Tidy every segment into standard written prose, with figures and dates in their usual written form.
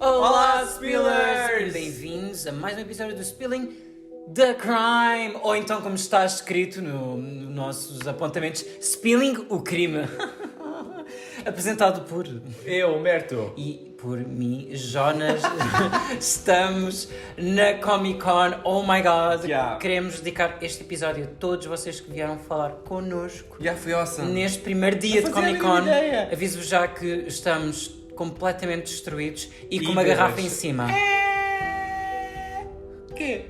Olá, Spillers! Bem-vindos a mais um episódio do Spilling the Crime, ou então, como está escrito nos nossos apontamentos, Spilling o Crime. Apresentado por eu, Humberto, e por mim, Jonas. Estamos na Comic Con. Oh my God! Yeah. Queremos dedicar este episódio a todos vocês que vieram falar connosco foi awesome. neste primeiro dia de Não fazia Comic a Con. mínima ideia. Aviso-vos já que estamos completamente destruídos e com E uma bêbados. garrafa em cima. Quê?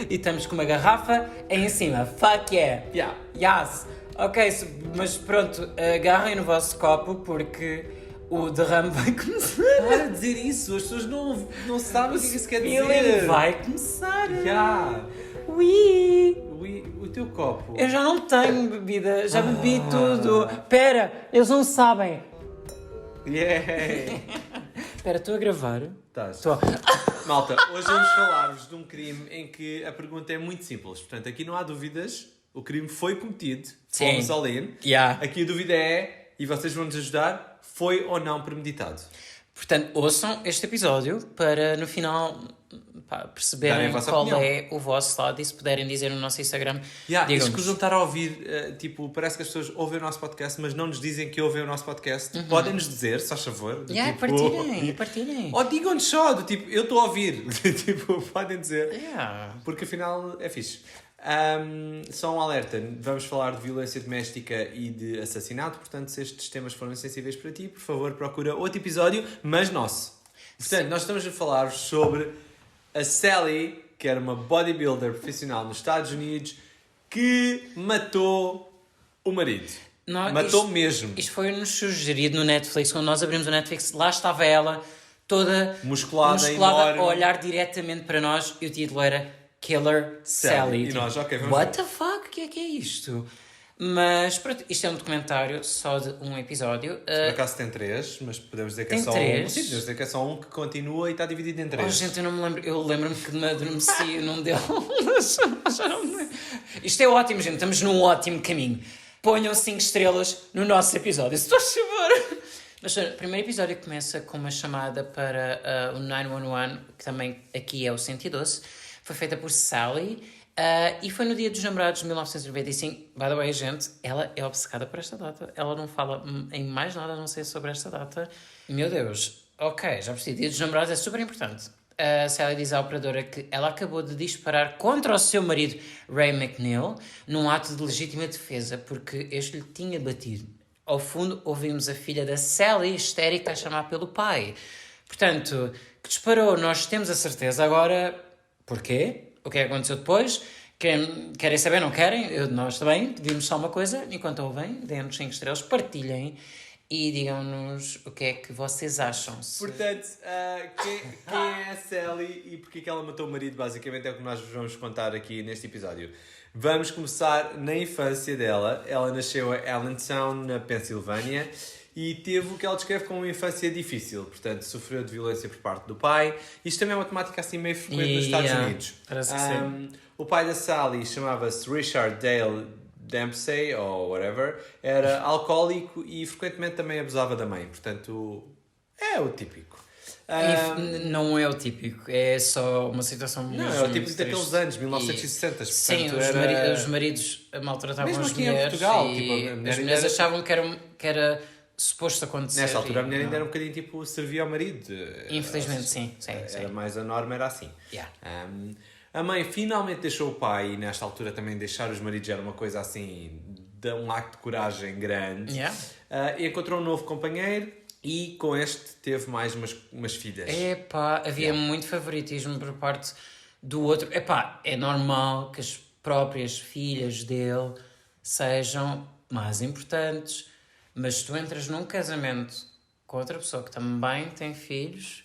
E estamos com uma garrafa em cima. Fuck yeah! Yeah. Yes! Ok, mas pronto, agarrem no vosso copo porque o derrame vai começar. Para de dizer isso, as pessoas não sabem o que isso quer Spilling dizer. vai começar. Yeah. Ui! O teu copo. Eu já não tenho bebida, já bebi tudo. Pera, eles não sabem. Yeah. Espera, estou a gravar? Estás. Estou. Malta, hoje vamos falar-vos de um crime em que a pergunta é muito simples. Portanto, aqui não há dúvidas. O crime foi cometido. Sim. Fomos all in. Yeah. Aqui a dúvida é, e vocês vão nos ajudar, foi ou não premeditado? Portanto, ouçam este episódio para no final Darem perceberem a vossa qual opinião. é o vosso lado e se puderem dizer no nosso Instagram. E digam-nos. escusam estar a ouvir, tipo, parece que as pessoas ouvem o nosso podcast, mas não nos dizem que ouvem o nosso podcast. Podem-nos dizer, se faz favor. do Yeah, tipo, partilhem. Ou digam-nos só, do tipo, eu estou a ouvir. Tipo, podem dizer. Yeah. Porque afinal é fixe. Só um alerta, vamos falar de violência doméstica e de assassinato, portanto, se estes temas forem sensíveis para ti, por favor, procura outro episódio, mas nosso. Portanto, nós estamos a falar sobre a Sally, que era uma bodybuilder profissional nos Estados Unidos, que matou o marido. Não, Matou mesmo. Isto foi-nos sugerido no Netflix. Quando nós abrimos o Netflix, lá estava ela, toda Musculada, a enorme. olhar diretamente para nós e o título era Killer Sally. E nós, ok, vamos What the fuck? O que é isto? Mas pronto, isto é um documentário só de um episódio. Por acaso tem 3, mas podemos dizer que Tem é só 3? um. Sim, podemos dizer que é só um que continua e está dividido em 3. Oh, gente, eu não me lembro. Eu lembro-me que me adormeci num deles. Já não me lembro. Isto é ótimo, gente. Estamos num ótimo caminho. Ponham 5 estrelas no nosso episódio, se faz favor. Mas o primeiro episódio começa com uma chamada para o 911, que também aqui é o 112. Foi feita por Sally. E foi no dia dos namorados de 1995. By the way, gente, ela é obcecada por esta data. Ela não fala em mais nada a não ser sobre esta data. Meu Deus. Ok, já percebi. Dia dos namorados é super importante. A Sally diz à operadora que ela acabou de disparar contra o seu marido, Ray McNeil, num ato de legítima defesa, porque este lhe tinha batido. Ao fundo, ouvimos a filha da Sally, histérica, a chamar pelo pai. Portanto, que disparou, nós temos a certeza. Agora, porquê? O que é que aconteceu depois? Querem saber, não querem? Nós também pedimos só uma coisa, enquanto ouvem, deem-nos 5 estrelas, partilhem e digam-nos o que é que vocês acham. Portanto, quem é a Sally e porque é que ela matou o marido, basicamente é o que nós vos vamos contar aqui neste episódio. Vamos começar na infância dela. Ela nasceu em Allentown, na Pensilvânia, e teve o que ela descreve como uma infância difícil. Portanto, sofreu de violência por parte do pai. Isto também é uma temática assim meio frequente nos Estados Unidos. Parece que sim. O pai da Sally chamava-se Richard Dale Dempsey, ou whatever. Era alcoólico e frequentemente também abusava da mãe. Portanto, é o típico. Não é o típico, é só uma situação Não, é o típico daqueles anos, 1960. Sim, portanto, os maridos maltratavam Mesmo as aqui em mulheres Portugal, e tipo, a mulher as ainda mulheres era- achavam que era suposto acontecer. Nesta altura a e mulher ainda não. era um bocadinho tipo servia ao marido. Infelizmente, sim. Era mais a norma, era assim. Yeah. A mãe finalmente deixou o pai e nesta altura também deixar os maridos era uma coisa assim, de um acto de coragem grande. Yeah. E encontrou um novo companheiro e com este teve mais umas filhas. Epá, havia muito favoritismo por parte do outro. Epá, é normal que as próprias filhas dele sejam mais importantes, mas se tu entras num casamento com outra pessoa que também tem filhos,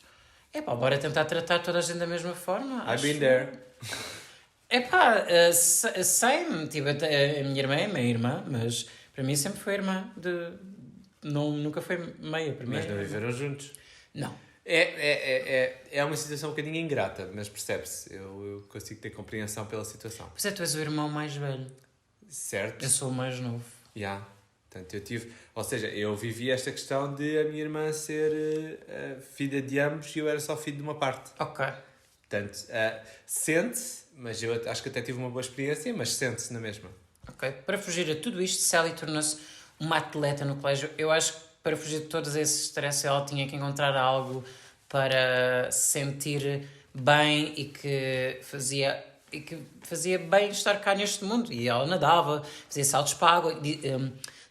epá, bora tentar tratar toda a gente da mesma forma. I've been there. Epá, same, tipo, a minha irmã é minha irmã, mas para mim sempre foi irmã nunca foi meia, para mim. Mas não viveram juntos. Não. É uma situação um bocadinho ingrata, mas percebe-se. Eu consigo ter compreensão pela situação. Pois é, tu és o irmão mais velho. Certo? Eu sou o mais novo. Yeah. Portanto, ou seja, eu vivi esta questão de a minha irmã ser filha de ambos e eu era só filho de uma parte. Ok. Portanto, sente-se, mas eu acho que até tive uma boa experiência, mas sente-se na mesma. Ok. Para fugir a tudo isto, Sally tornou-se uma atleta no colégio. Eu acho que para fugir de todos esses stress ela tinha que encontrar algo para se sentir bem e que fazia bem estar cá neste mundo. E ela nadava, fazia saltos para a água.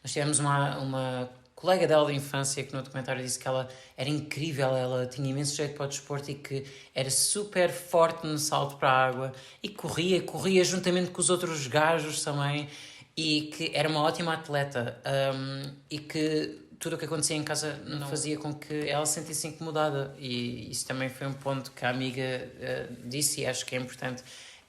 Nós tivemos uma colega dela de infância que no documentário disse que ela era incrível, ela tinha imenso jeito para o desporto e que era super forte no salto para a água e corria juntamente com os outros gajos também e que era uma ótima atleta e que tudo o que acontecia em casa não fazia com que ela se sentisse incomodada e isso também foi um ponto que a amiga disse e acho que é importante.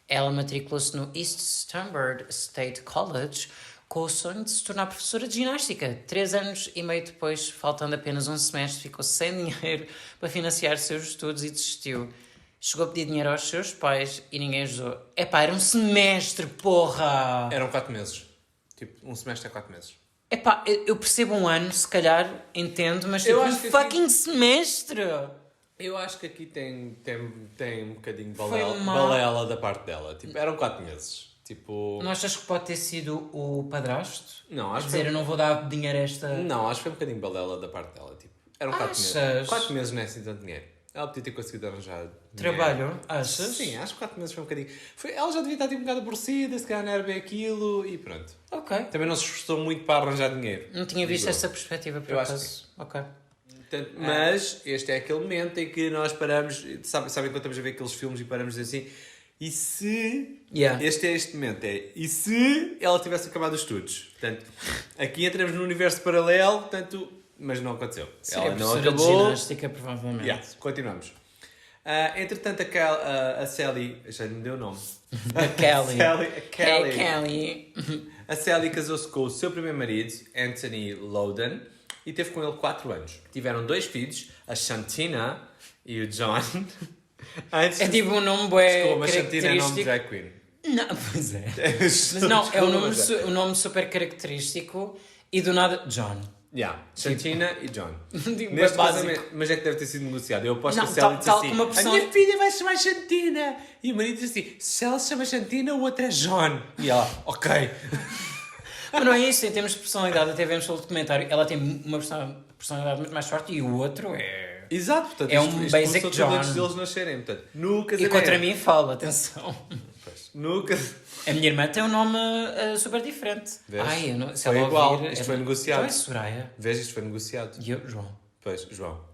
Ela matriculou-se no East Stamford State College com o sonho de se tornar professora de ginástica. 3 anos e meio depois, faltando apenas um semestre, ficou sem dinheiro para financiar seus estudos e desistiu. Chegou a pedir dinheiro aos seus pais e ninguém ajudou. Epá, era um semestre, porra! Eram 4 meses. Tipo, um semestre é 4 meses. Epá, eu percebo um ano, se calhar, entendo, mas tipo, um fucking semestre! Eu acho que aqui tem um bocadinho de Foi balela da parte dela. Tipo, eram 4 meses. Tipo... Não achas que pode ter sido o padrasto? Não, acho que dizer, eu não vou dar dinheiro a esta... Não, acho que foi um bocadinho balela da parte dela. Tipo, eram 4 meses. 4 meses não é assim tanto dinheiro. Ela podia ter conseguido arranjar trabalho, achas? Sim, acho que 4 meses foi um bocadinho... Ela já devia estar tipo, um bocado aborrecida, se calhar não era bem aquilo e pronto. Ok. Também não se esforçou muito para arranjar dinheiro. Não tinha visto essa perspectiva, por acaso. Ok. Portanto, mas este é aquele momento em que nós paramos... Sabem quando estamos a ver aqueles filmes e paramos de dizer assim... E se... Yeah. Este momento é... E se ela tivesse acabado os estudos? Portanto, aqui entramos no universo paralelo, portanto... Mas não aconteceu. Seria ela não acabou. De ginástica, provavelmente. Yeah, continuamos. Entretanto, a Sally... Já me deu o nome. A Kelly. Kelly. Hey, Kelly. A Sally casou-se com o seu primeiro marido, Anthony Loden, e teve com ele 4 anos. Tiveram 2 filhos, a Shantina e o John. É tipo um nome bué Desculpa, mas Shantina é nome de característico. drag queen. Não, pois é. Mas não, é um nome super característico e do nada, John. Yeah, Shantina e John. Tipo, Neste básico. casamento, mas é que deve ter sido negociado. Eu aposto Não, que a Sally disse assim: como a pessoa- minha filha vai se chamar Shantina. E o marido diz assim: se ela se chama Shantina, o outro é John. E ela, ok. Mas não é isso, em termos de personalidade, até vemos pelo documentário, ela tem uma personalidade muito mais forte e o outro é... Exato, portanto, É um basic começou John. antes deles nascerem. Portanto, no E casamento. contra mim fala, atenção. Pois, no casamento. A minha irmã tem um nome super diferente. Vês? Ai, eu não, se Foi ela igual, ouvir, isto foi negociado. Então é Soraya. Vês, isto foi negociado. E eu, João. Pois, João.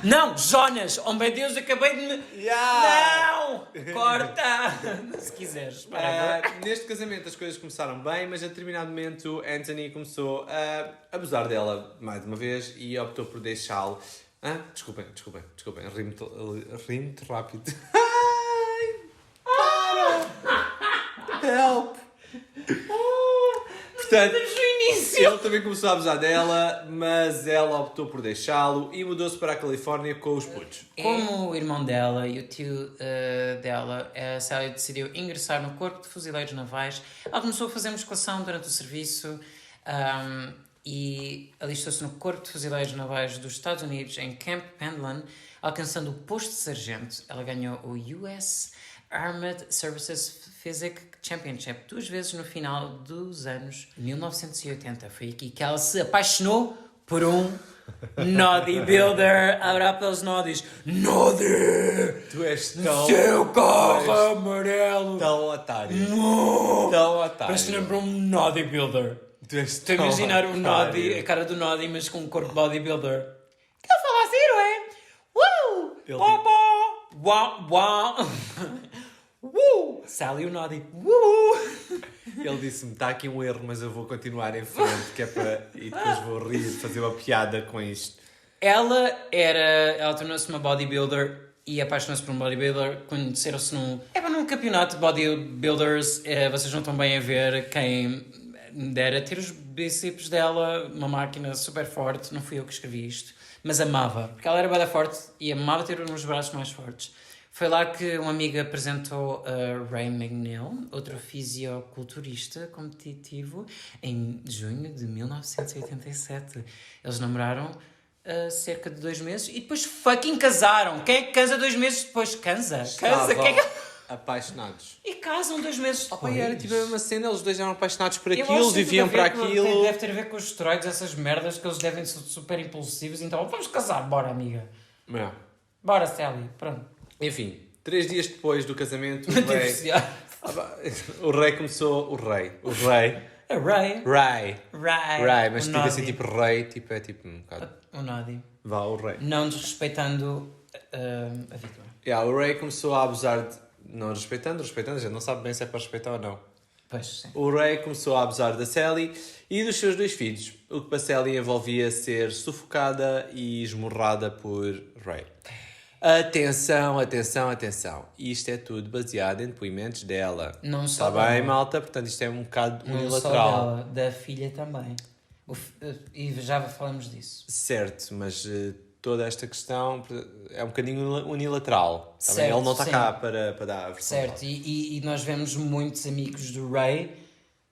Não, Jonas! Oh meu Deus, acabei de me... Yeah! Não! Corta! Se quiseres. Neste casamento as coisas começaram bem, mas a determinado momento Anthony começou a abusar dela mais uma vez e optou por deixá-lo. Desculpem, rimo-te rápido. Ai, para! Help! Portanto, ele também começou a abusar dela, mas ela optou por deixá-lo e mudou-se para a Califórnia com os putos. Como o irmão dela e o tio dela, a Sally decidiu ingressar no Corpo de Fuzileiros Navais. Ela começou a fazer musculação durante o serviço e alistou-se no Corpo de Fuzileiros Navais dos Estados Unidos, em Camp Pendleton, alcançando o posto de sargento. Ela ganhou o US Armed Services Physique Championship 2 vezes no final dos anos 1980. Foi aqui que ela se apaixonou por um Noddy Builder. Abra pelos Noddies. Noddy! Tu és tão... Seu carro amarelo! Tão otário. Não! Tão otário. Parece lembra um Noddy Builder. Tu és Estou a imaginar o Noddy, a cara do Noddy, mas com um corpo bodybuilder. Ele fala assim, não é? Ele Pó! Uau! Uau! Sally o Noddy. Ele disse-me, está aqui um erro, mas eu vou continuar em frente, que é para... E depois vou rir, fazer uma piada com isto. Ela tornou-se uma bodybuilder e apaixonou-se por um bodybuilder. Conheceram-se num campeonato de bodybuilders. Vocês não estão bem a ver quem dera ter os bíceps dela, uma máquina super forte. Não fui eu que escrevi isto, mas amava, porque ela era bem forte e amava ter uns braços mais fortes. Foi lá que um amigo apresentou a Ray McNeil, outro fisioculturista competitivo, em junho de 1987. Eles namoraram cerca de 2 meses e depois fucking casaram. Quem é que casa 2 meses depois? Casa? Estavam Quem é que... apaixonados. E casam 2 meses Opa, depois. era tipo uma cena, eles dois eram apaixonados por Eu aquilo, acho que viviam tem a para ver aquilo. Deve ter a ver com os esteroides, essas merdas, que eles devem ser super impulsivos. Então, vamos casar, bora, amiga. Não. Bora, Sally, pronto. Enfim, 3 dias depois do casamento, Diversidade. o rei começou. O rei. A Ray. Ray. Ray. Mas O tipo assim, Nodi. tipo rei, tipo, é tipo um bocado. O Nodi. Vá, o rei. Não desrespeitando a vítima. Yeah, o rei começou a abusar de. Não respeitando, a gente não sabe bem se é para respeitar ou não. Pois, sim. O rei começou a abusar da Sally e dos seus 2 filhos, o que para Sally envolvia ser sufocada e esmurrada por Ray. Atenção. Isto é tudo baseado em depoimentos dela. Não só Está bem, dela. malta? Portanto, isto é um bocado Não só unilateral. dela, da filha também. E já falamos disso. Certo, mas toda esta questão é um bocadinho unilateral. Tá bem? Certo, Ele não está sim. cá para dar a versão Certo, dela. e nós vemos muitos amigos do Ray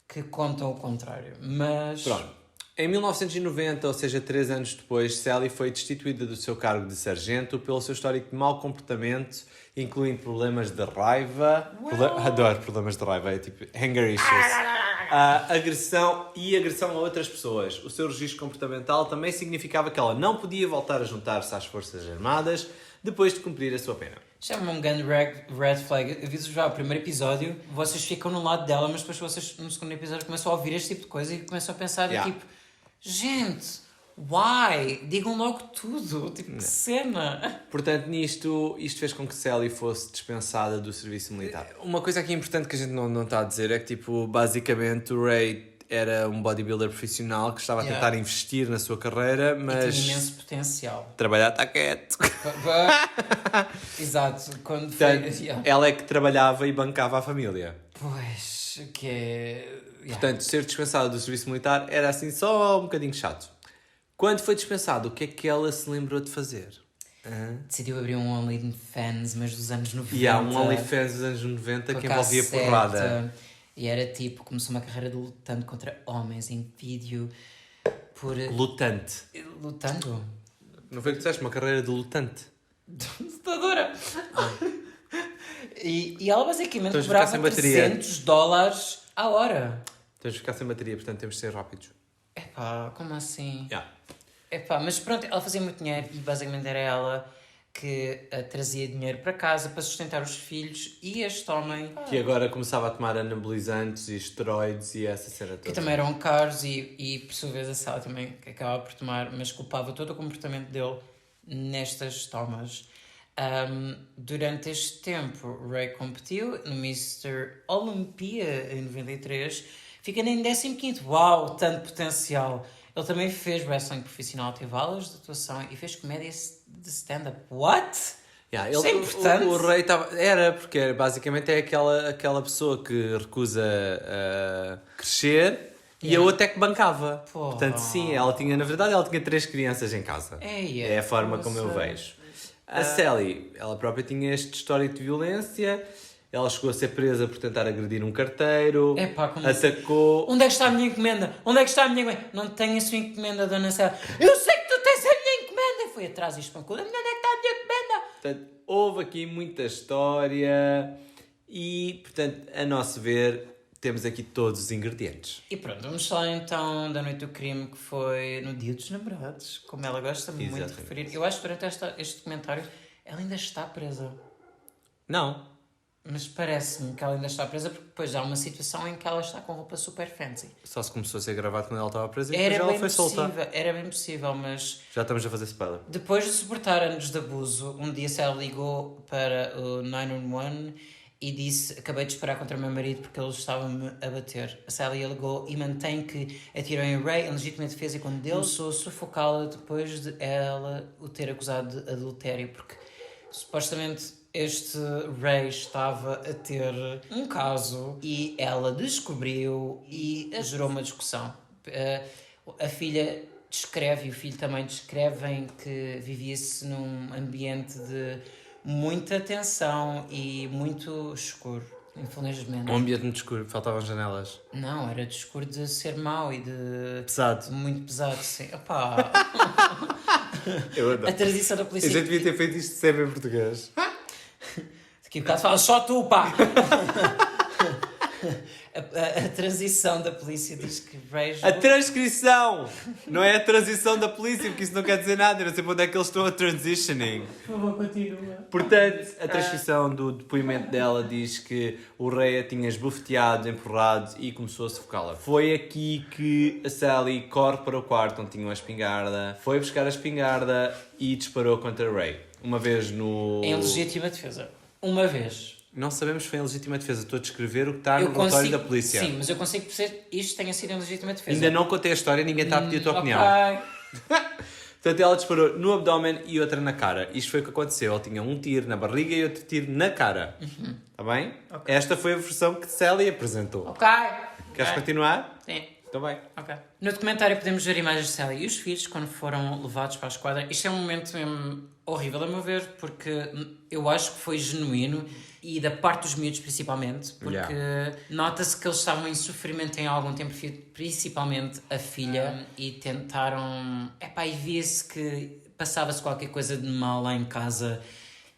que contam o contrário. Mas... Pronto. Em 1990, ou seja, 3 anos depois, Sally foi destituída do seu cargo de sargento pelo seu histórico de mau comportamento, incluindo problemas de raiva. Adoro problemas de raiva, é tipo anger issues. Agressão a outras pessoas. O seu registro comportamental também significava que ela não podia voltar a juntar-se às Forças Armadas depois de cumprir a sua pena. Chama-me um grande red flag. Aviso já, o primeiro episódio, vocês ficam no lado dela, mas depois vocês, no segundo episódio, começam a ouvir este tipo de coisa e começam a pensar, Yeah. tipo, gente, why? Digam logo tudo. Tipo, que cena. Portanto, isto fez com que Sally fosse dispensada do serviço militar. Uma coisa aqui importante que a gente não está a dizer é que, tipo, basicamente o Ray era um bodybuilder profissional que estava a tentar investir na sua carreira, mas... E tinha imenso potencial. Trabalhar está quieto. Exato. Quando Portanto, foi... Yeah. ela é que trabalhava e bancava a família. Pois, que é... Yeah. Portanto, ser dispensada do serviço militar era assim só um bocadinho chato. Quando foi dispensado, o que é que ela se lembrou de fazer? Decidiu abrir um OnlyFans, mas dos anos 90. E há um OnlyFans dos anos 90 com que a envolvia cassete. porrada. E era tipo, começou uma carreira de lutando contra homens em vídeo por... Lutante. Lutando? Não foi o que disseste? Uma carreira de lutante. Lutadora! E ela basicamente Estamos a ficar cobrava sem bateria. $300 a hora. Temos de ficar sem bateria, portanto temos de ser rápidos. Epá, como assim? Yeah. Epá, mas pronto, ela fazia muito dinheiro e basicamente era ela que trazia dinheiro para casa para sustentar os filhos e este homem... Que agora começava a tomar anabolizantes e esteroides e essa cena toda. Que também eram caros e por sua vez a Sally também acabava por tomar, mas culpava todo o comportamento dele nestas tomas. Durante este tempo, Ray competiu no Mr. Olympia em 93, ficando em 15º. Uau, tanto potencial! Ele também fez wrestling profissional, teve aulas de atuação e fez comédia de stand-up. What? Yeah, Isso é importante? O rei estava... Era, porque basicamente é aquela pessoa que recusa crescer e a outra é que bancava. Pô. Portanto, sim, ela tinha 3 crianças em casa. É a forma como eu vejo. A Sally, ela própria tinha este histórico de violência. Ela chegou a ser presa por tentar agredir um carteiro. Epá, como... Atacou... Onde é que está a minha encomenda? Onde é que está a minha encomenda? Não tenho a sua encomenda, dona Sally. Eu sei que tu tens a minha encomenda. Foi atrás e espancou. Onde é que está a minha encomenda? Portanto, houve aqui muita história e, portanto, a nosso ver, temos aqui todos os ingredientes. E pronto, vamos falar então da noite do crime, que foi no Dia dos Namorados, como ela gosta muito de Exatamente. referir. Eu acho que durante este documentário ela ainda está presa. Não. Mas parece-me que ela ainda está presa porque depois há uma situação em que ela está com roupa super fancy. Só se começou a ser gravado quando ela estava presa e Era depois ela bem foi possível, solta. era bem possível, mas Já estamos a fazer spoiler. depois de suportar anos de abuso, um dia ela ligou para o 911 e disse: acabei de esperar contra o meu marido porque ele estava-me a bater. A Sally alegou e mantém que atirou em Ray em legítima defesa e quando ele começou a sufocá-la depois de ela o ter acusado de adultério, porque supostamente este Ray estava a ter um caso e ela descobriu e gerou uma discussão. A filha descreve e o filho também descrevem que vivia-se num ambiente de muita tensão e muito escuro, infelizmente. Um ambiente muito escuro, faltavam janelas. Não, era de escuro de ser mau e de... Pesado. Muito pesado, sim. Opá, Eu a adoro. transição da Eu polícia... já devia ter feito isto sempre em português. Daqui a bocado fala só tu, pá! A transição da polícia diz que vejo... A transcrição! Não é a transição da polícia, porque isso não quer dizer nada. Eu não sei para onde é que eles estão a transitioning. Por favor, continua. Portanto, a transcrição do depoimento dela diz que o rei a tinha esbofeteado, empurrado e começou a sufocá-la. Foi aqui que a Sally corre para o quarto onde tinha uma espingarda, foi buscar a espingarda e disparou contra o rei. Uma vez no... Em legítima defesa. Uma vez. Não sabemos se foi em legítima defesa. Estou a descrever o que está no relatório da polícia. Sim, mas eu consigo perceber isto tenha sido em legítima defesa. Ainda não contei a história, ninguém está a pedir a tua opinião. Ok. Portanto, ela disparou no abdômen e outra na cara. Isto foi o que aconteceu. Ela tinha um tiro na barriga e outro tiro na cara. Está bem? Ok. Esta foi a versão que Sally apresentou. Ok. Queres Ok. continuar? Sim. Está bem. Ok. No documentário podemos ver imagens de Sally e os filhos quando foram levados para a esquadra. Isto é um momento mesmo horrível a meu ver, porque eu acho que foi genuíno e da parte dos miúdos principalmente, porque nota-se que eles estavam em sofrimento em algum tempo, principalmente a filha, e tentaram... Epá, e via-se que passava-se qualquer coisa de mal lá em casa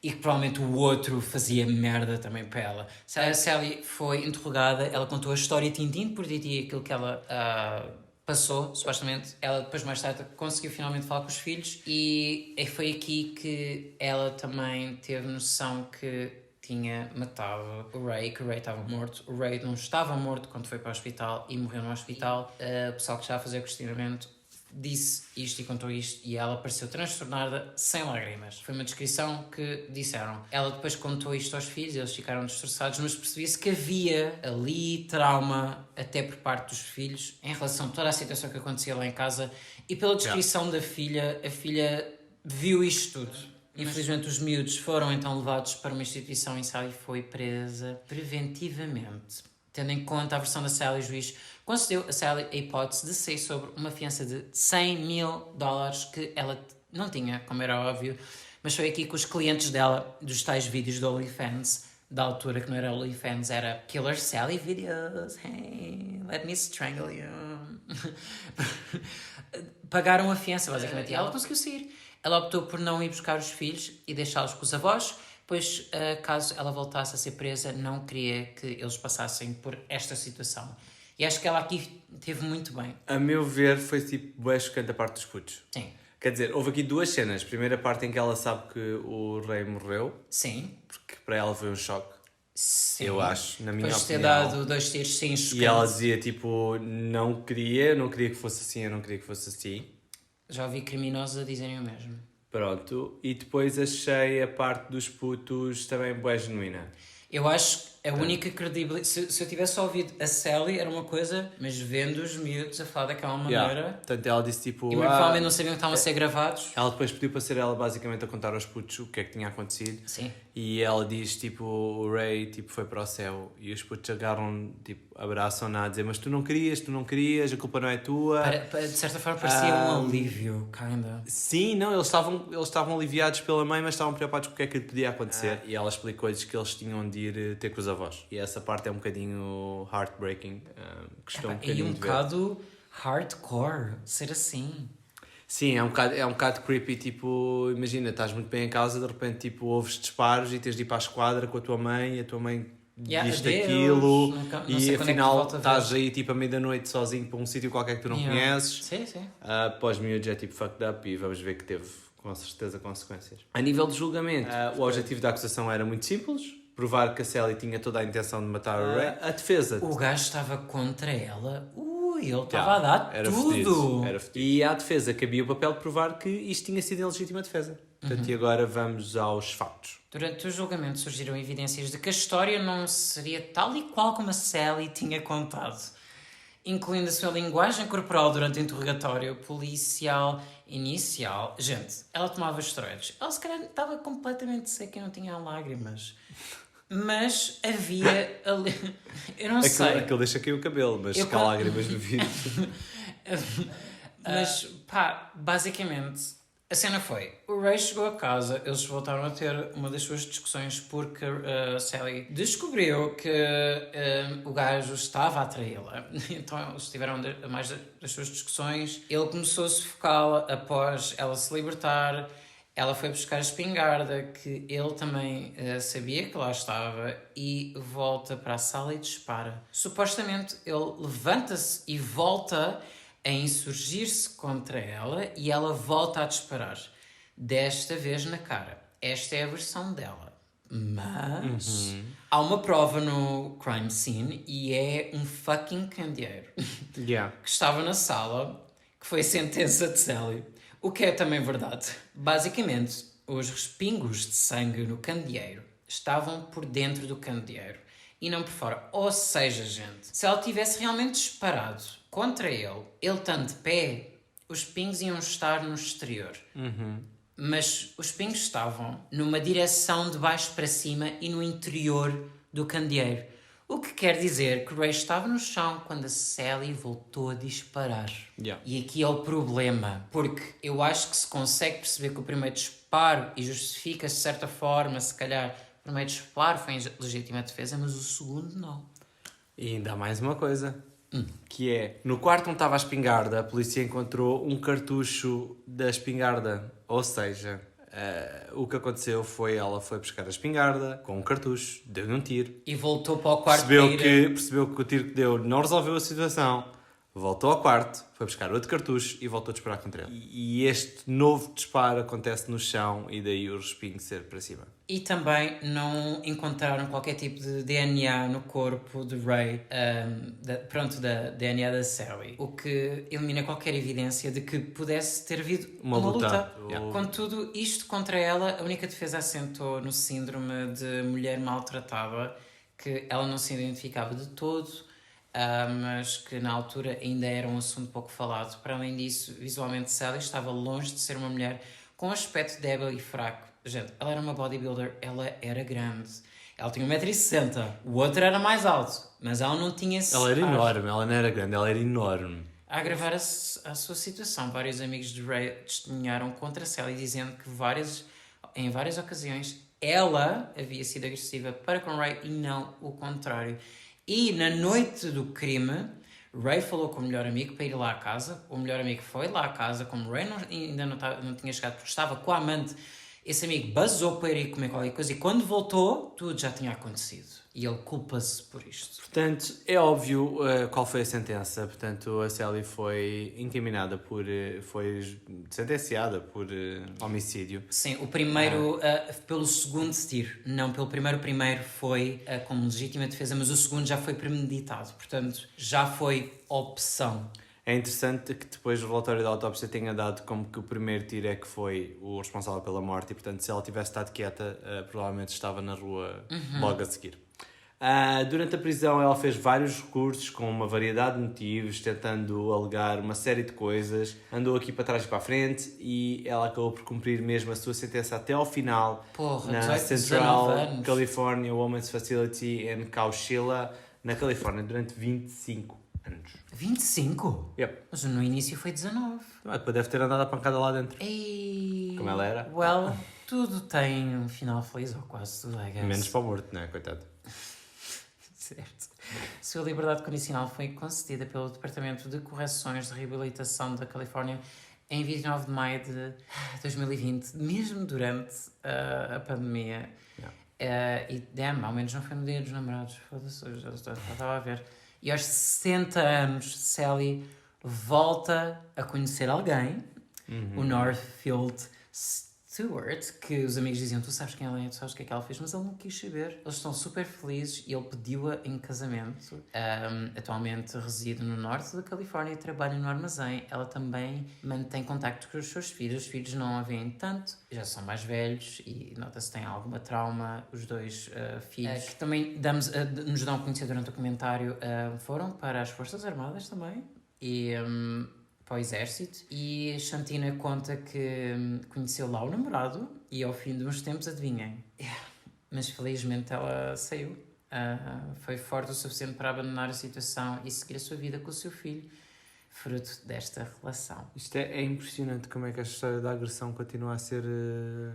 e que provavelmente o outro fazia merda também para ela. A Sally foi interrogada, ela contou a história tintim por tintim, aquilo que ela passou, supostamente. Ela depois, mais tarde, conseguiu finalmente falar com os filhos e foi aqui que ela também teve noção que tinha matado o Ray, que o Ray estava morto. O Ray não estava morto quando foi para o hospital e morreu no hospital. O pessoal que estava a fazer o questionamento disse isto e contou isto e ela pareceu transtornada, sem lágrimas. Foi uma descrição que disseram. Ela depois contou isto aos filhos, eles ficaram destroçados, mas percebia-se que havia ali trauma, até por parte dos filhos, em relação a toda a situação que acontecia lá em casa e pela descrição da filha. A filha viu isto tudo. Infelizmente os miúdos foram então levados para uma instituição e Sally foi presa preventivamente. Tendo em conta a versão da Sally, o juiz concedeu a Sally a hipótese de sair sobre uma fiança de $100 mil que ela não tinha, como era óbvio, mas foi aqui que os clientes dela, dos tais vídeos do OnlyFans, da altura que não era OnlyFans, era Killer Sally Videos, hey, let me strangle you, pagaram a fiança, basicamente, e ela conseguiu sair. Ela optou por não ir buscar os filhos e deixá-los com os avós, pois caso ela voltasse a ser presa, não queria que eles passassem por esta situação. E acho que ela aqui teve muito bem. A meu ver, foi tipo bem chocante a parte dos putos. Sim. Quer dizer, houve aqui duas cenas. Primeira parte em que ela sabe que o rei morreu, Sim. porque para ela foi um choque. Sim. Eu acho, na minha Depois de ter opinião. dado 2 tiros, sim, chocante. E ela dizia tipo, não queria que fosse assim, eu não queria que fosse assim. Já ouvi criminosos a dizerem o mesmo. Pronto. E depois achei a parte dos putos também bué genuína. Eu acho que a única credibilidade... Se eu tivesse ouvido a Sally era uma coisa, mas vendo os miúdos a falar daquela maneira... Portanto, ela disse tipo... E muito provavelmente não sabiam que estavam a ser gravados. Ela depois pediu para ser ela basicamente a contar aos putos o que é que tinha acontecido. Sim. E ela diz tipo, o Ray tipo, foi para o céu e os putos agarram, tipo, abraçam-na a dizer, mas tu não querias, a culpa não é tua. De certa forma parecia um alívio, kinda. Sim, não, eles estavam aliviados pela mãe, mas estavam preocupados com o que é que lhe podia acontecer. E ela explicou-lhes que eles tinham de ir ter com os avós. E essa parte é um bocadinho heartbreaking. Gostou um bocadinho E um de ver. bocado hardcore, ser assim. Sim, é um bocado creepy, tipo, imagina, estás muito bem em casa, de repente, tipo, ouves disparos e tens de ir para a esquadra com a tua mãe e a tua mãe diz-te adeus, aquilo não sei e quando é que afinal volta a ver. estás aí, tipo, à meia-noite sozinho para um sítio qualquer que tu não conheces. Sim, sim. Pós miúdos é tipo fucked up e vamos ver que teve, com certeza, consequências. A nível de julgamento, o objetivo da acusação era muito simples, provar que a Sally tinha toda a intenção de matar o Ray. A defesa... O gajo estava contra ela. Ele estava a dar era tudo. Fedido, era fedido. E à defesa cabia o papel de provar que isto tinha sido em legítima defesa. Portanto, e agora vamos aos factos. Durante o julgamento surgiram evidências de que a história não seria tal e qual como a Sally tinha contado, incluindo a sua linguagem corporal durante o interrogatório policial inicial. Gente, ela tomava esteroides. Ela se calhar estava completamente seca e não tinha lágrimas. Mas havia ali... Eu não sei. Aquilo deixa cair o cabelo, mas Eu cá con- lágrimas no vídeo. Mas, pá, basicamente, A cena foi, o Ray chegou a casa, eles voltaram a ter uma das suas discussões porque Sally descobriu que o gajo estava a traí-la. Então eles tiveram mais das suas discussões. Ele começou a sufocá-la após ela se libertar. Ela foi buscar a espingarda, que ele também sabia que lá estava, e volta para a sala e dispara. Supostamente ele levanta-se e volta a insurgir-se contra ela e ela volta a disparar. Desta vez na cara. Esta é a versão dela. Mas há uma prova no crime scene e é um fucking candeeiro que estava na sala, que foi a sentença de Sally. O que é também verdade. Basicamente, os respingos de sangue no candeeiro estavam por dentro do candeeiro e não por fora. Ou seja, gente, se ela tivesse realmente disparado contra ele estando de pé, os pingos iam estar no exterior. Mas os pingos estavam numa direção de baixo para cima e no interior do candeeiro. O que quer dizer que o Ray estava no chão quando a Sally voltou a disparar. E aqui é o problema, porque eu acho que se consegue perceber que o primeiro disparo, e justifica-se de certa forma, se calhar, o primeiro disparo foi em legítima defesa, mas o segundo não. E ainda há mais uma coisa, que é, no quarto onde estava a espingarda, a polícia encontrou um cartucho da espingarda, ou seja, o que aconteceu foi, ela foi buscar a espingarda com um cartucho, deu-lhe um tiro. E voltou para o quarto Percebeu que o tiro que deu não resolveu a situação, voltou ao quarto, foi buscar outro cartucho e voltou a disparar contra ele. E este novo disparo acontece no chão e daí o respingo ser para cima. E também não encontraram qualquer tipo de DNA no corpo de Ray, da DNA da Sally, o que elimina qualquer evidência de que pudesse ter havido uma luta. Contudo, isto contra ela, a única defesa assentou no síndrome de mulher maltratada, que ela não se identificava de todo, mas que na altura ainda era um assunto pouco falado. Para além disso, visualmente Sally estava longe de ser uma mulher com um aspecto débil e fraco. Gente, ela era uma bodybuilder, ela era grande. Ela tinha 1,60m, o outro era mais alto, mas ela não tinha esse... Ela era enorme, ela não era grande, ela era enorme. A agravar a sua situação, vários amigos de Ray testemunharam contra Sally, dizendo que em várias ocasiões ela havia sido agressiva para com Ray e não o contrário. E na noite do crime, Ray falou com o melhor amigo para ir lá à casa. O melhor amigo foi lá à casa, como Ray ainda não tinha chegado porque estava com a amante. Esse amigo basou para ir comer qualquer coisa e quando voltou, tudo já tinha acontecido. E ele culpa-se por isto. Portanto, é óbvio qual foi a sentença. Portanto, a Sally foi incriminada foi sentenciada por homicídio. Sim, o primeiro pelo segundo tiro. Não, pelo primeiro. O primeiro foi como legítima defesa, mas o segundo já foi premeditado. Portanto, já foi opção. É interessante que depois o relatório da autópsia tenha dado como que o primeiro tiro é que foi o responsável pela morte e, portanto, se ela tivesse estado quieta, provavelmente estava na rua logo a seguir. Durante a prisão ela fez vários recursos com uma variedade de motivos, tentando alegar uma série de coisas, andou aqui para trás e para a frente e ela acabou por cumprir mesmo a sua sentença até ao final. Na Central California Women's Facility em Coachella, na Califórnia, durante 25 anos. 25? Yep. Mas no início foi 19. Depois deve ter andado a pancada lá dentro. Ei, como ela era. Well, tudo tem um final feliz, ou quase tudo, I guess. Menos para o morto, não é? Coitado. Certo. Sua liberdade condicional foi concedida pelo Departamento de Correções de Reabilitação da Califórnia em 29 de maio de 2020, mesmo durante a pandemia. E, ao menos não foi no dia dos namorados. Foda-se, eu já estava a ver. E aos 60 anos, Sally volta a conhecer alguém, o Northfield Stewart, que os amigos diziam, tu sabes quem ela é, tu sabes o que é que ela fez, mas ele não quis saber. Eles estão super felizes e ele pediu-a em casamento. Atualmente reside no norte da Califórnia e trabalha no armazém. Ela também mantém contacto com os seus filhos. Os filhos não a veem tanto, já são mais velhos e nota-se que têm alguma trauma. Os dois filhos, que também nos dão a conhecer durante o documentário, foram para as Forças Armadas também. E... para o exército, e Shantina conta que conheceu lá o namorado e ao fim de uns tempos, adivinhem, mas felizmente ela saiu, foi forte o suficiente para abandonar a situação e seguir a sua vida com o seu filho. fruto desta relação. Isto é impressionante como é que a história da agressão continua a ser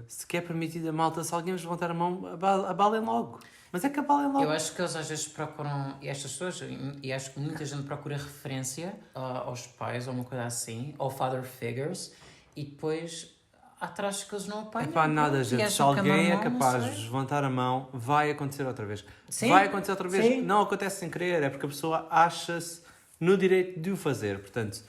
sequer permitida. Malta, se alguém vos levantar a mão, abalem logo. Mas é que abalem logo. Eu acho que eles às vezes procuram, e estas pessoas, e acho que muita gente procura referência aos pais ou uma coisa assim, ou father figures, e depois atrás que eles não apanham. É pá, nada, e gente. Se acham que alguém é normal, não capaz sei. de levantar a mão, vai acontecer outra vez. Sim, Vai acontecer outra vez. sim. Não acontece sem querer, é porque a pessoa acha-se no direito de o fazer. Portanto,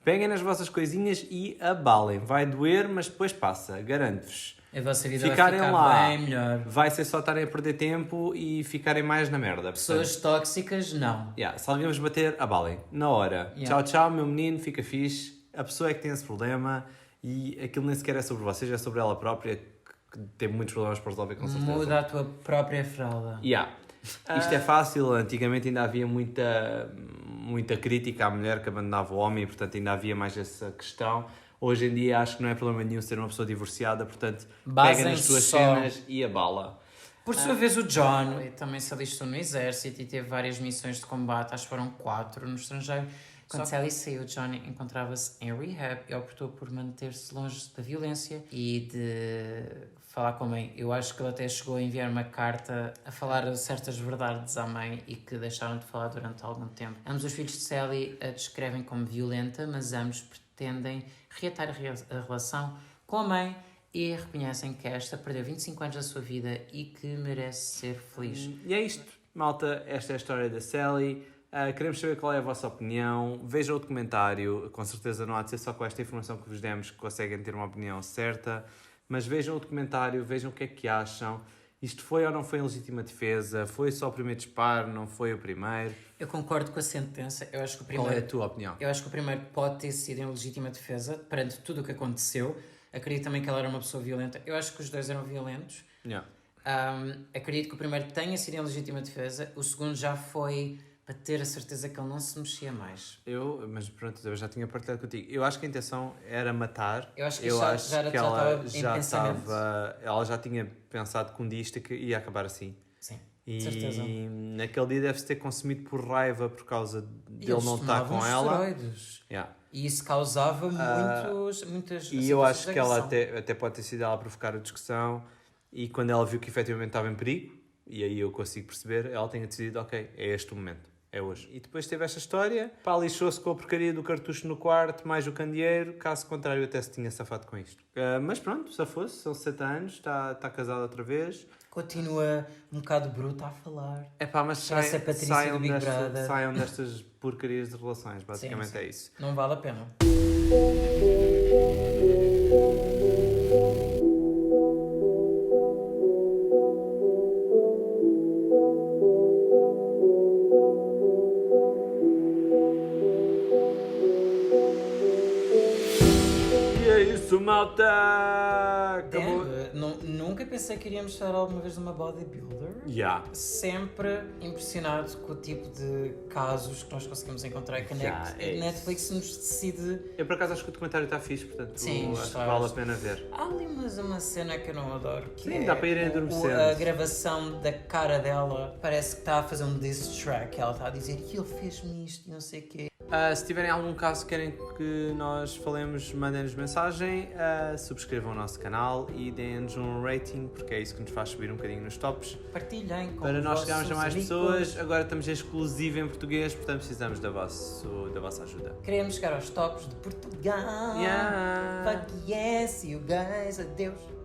peguem nas vossas coisinhas e abalem. Vai doer, mas depois passa. Garanto-vos. A vossa vida Ficarem vai ficar lá. bem melhor. Vai ser só estarem a perder tempo e ficarem mais na merda. Pessoas tóxicas, não. Se alguém vos bater, abalem. Na hora. Yeah. Tchau, tchau, meu menino, fica fixe. A pessoa é que tem esse problema e aquilo nem sequer é sobre vocês, é sobre ela própria, que tem muitos problemas para resolver, com certeza. Muda a tua própria fralda. Isto é fácil. Antigamente ainda havia muita crítica à mulher que abandonava o homem e, portanto, ainda havia mais essa questão. Hoje em dia acho que não é problema nenhum ser uma pessoa divorciada, portanto, pega nas tuas só. cenas e abala. Por sua vez, o John também se alistou no exército e teve várias missões de combate, acho que foram 4 no estrangeiro. Quando Sally saiu, John encontrava-se em rehab e optou por manter-se longe da violência e de falar com a mãe. Eu acho que ele até chegou a enviar uma carta a falar certas verdades à mãe e que deixaram de falar durante algum tempo. Ambos os filhos de Sally a descrevem como violenta, mas ambos pretendem reatar a relação com a mãe e reconhecem que esta perdeu 25 anos da sua vida e que merece ser feliz. E é isto, malta. Esta é a história da Sally. Queremos saber qual é a vossa opinião. Vejam o documentário. Com certeza não há de ser só com esta informação que vos demos que conseguem ter uma opinião certa. Mas vejam o documentário, vejam o que é que acham. Isto foi ou não foi em legítima defesa? Foi só o primeiro disparo? Não foi o primeiro? Eu concordo com a sentença. Eu acho que o primeiro... Qual é a tua opinião? Eu acho que o primeiro pode ter sido em legítima defesa, perante tudo o que aconteceu. Acredito também que ela era uma pessoa violenta. Eu acho que os dois eram violentos. Acredito que o primeiro tenha sido em legítima defesa. O segundo já foi para ter a certeza que ele não se mexia mais. Mas pronto, eu já tinha partilhado contigo. Eu acho que a intenção era matar. Eu acho que eu já acho era- que já ela estava em pensamento. ela já tinha pensado que um dia isto ia acabar assim. Sim, E certeza. naquele dia deve-se ter consumido por raiva por causa dele Eles não estar tomavam com ela. esteroides. Yeah. E isso causava muitas E eu acho situações de que ela agressão. até pode ter sido ela a provocar a discussão e quando ela viu que efetivamente estava em perigo, e aí eu consigo perceber, ela tenha decidido, ok, é este o momento, é hoje. E depois teve esta história, pá, lixou-se com a porcaria do cartucho no quarto, mais o candeeiro, caso contrário até se tinha safado com isto. Mas pronto, se fosse, são 60 anos, está casada outra vez. Continua um bocado bruta a falar. É pá, mas Parece a Patrícia do Big Brother. saiam destas porcarias de relações, basicamente Sim. é isso. Não vale a pena. E é isso, malta! Acabou. Nunca pensei que iríamos falar alguma vez de uma bodybuilder. Sempre impressionado com o tipo de casos que nós conseguimos encontrar e que a Netflix nos decide. Eu por acaso acho que o documentário está fixe, portanto Sim, acho que está. vale a pena ver. Há ali uma cena que eu não adoro, que Sim, é dá para irem adormecendo. a gravação da cara dela. Parece que está a fazer um diss track. Ela está a dizer que ele fez-me isto e não sei o quê. Se tiverem algum caso que querem que nós falemos, mandem-nos mensagem, subscrevam o nosso canal e deem-nos um rating, porque é isso que nos faz subir um bocadinho nos tops. Partilhem com Para os nós chegarmos a mais amigos. pessoas, agora estamos em exclusivo em português, portanto precisamos da vossa ajuda. Queremos chegar aos tops de Portugal. Yeah. Fuck yes, you guys. Adeus.